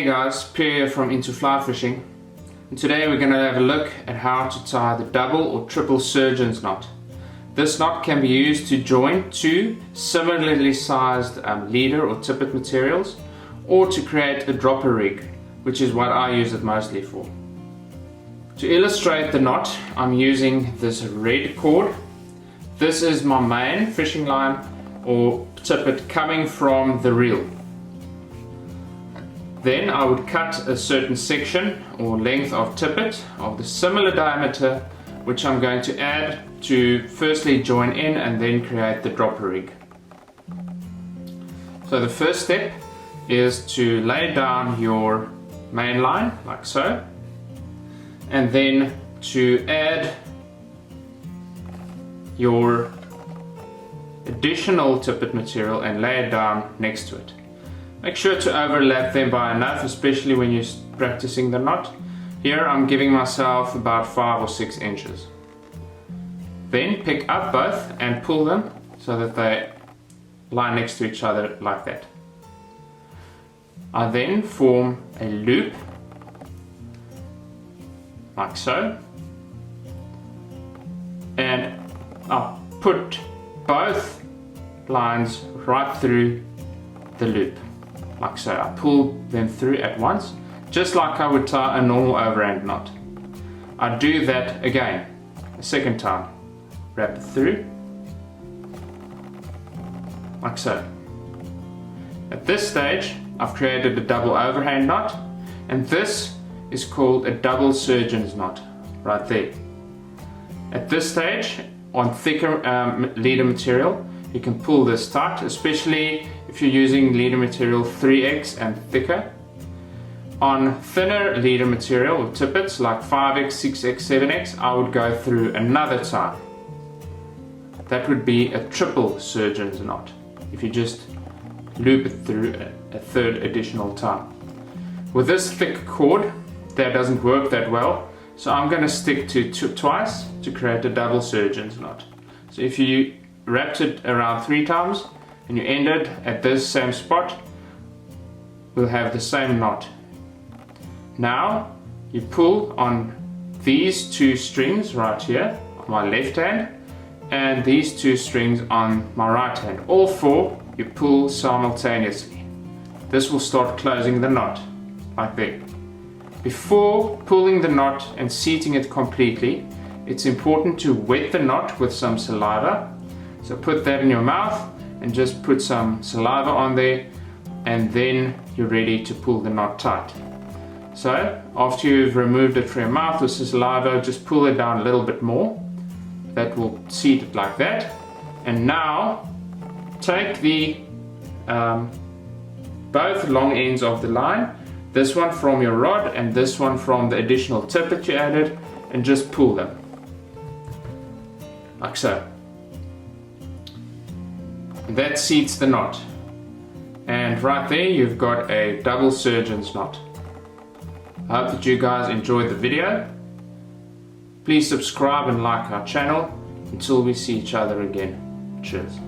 Hey guys, Pierre here from Into Fly Fishing, and today we're going to have a look at how to tie the double or triple surgeon's knot. This knot can be used to join two similarly sized leader or tippet materials, or to create a dropper rig, which is what I use it mostly for. To illustrate the knot, I'm using this red cord. This is my main fishing line or tippet coming from the reel. Then I would cut a certain section or length of tippet of the similar diameter, which I'm going to add to firstly join in and then create the dropper rig. So the first step is to lay down your main line like so, and then to add your additional tippet material and lay it down next to it. Make sure to overlap them by enough, especially when you're practicing the knot. Here I'm giving myself about 5 or 6 inches. Then pick up both and pull them so that they lie next to each other like that. I then form a loop like so, and I'll put both lines right through the loop. Like so, I pull them through at once, just like I would tie a normal overhand knot. I do that again, a second time. Wrap it through, like so. At this stage, I've created a double overhand knot, and this is called a double surgeon's knot, right there. At this stage, on thicker leader material, you can pull this tight, especially if you're using leader material 3x and thicker. On thinner leader material or tippets like 5x, 6x, 7x, I would go through another time. That would be a triple surgeon's knot, if you just loop it through a third additional time. With this thick cord, that doesn't work that well, so I'm going to stick to twice to create a double surgeon's knot. So if you wrapped it around 3 times and you ended at this same spot, we'll have the same knot. Now you pull on these 2 strings right here on my left hand and these 2 strings on my right hand. All 4 you pull simultaneously. This will start closing the knot like that. Before pulling the knot and seating it completely, it's important to wet the knot with some saliva. So put that in your mouth and just put some saliva on there, and then you're ready to pull the knot tight. So after you've removed it from your mouth with the saliva, just pull it down a little bit more. That will seat it like that. And now take the both long ends of the line, this one from your rod and this one from the additional tippet you added, and just pull them like so. That seats the knot, and right there you've got a double surgeon's knot. I hope that you guys enjoyed the video. Please subscribe and like our channel. Until we see each other again. Cheers.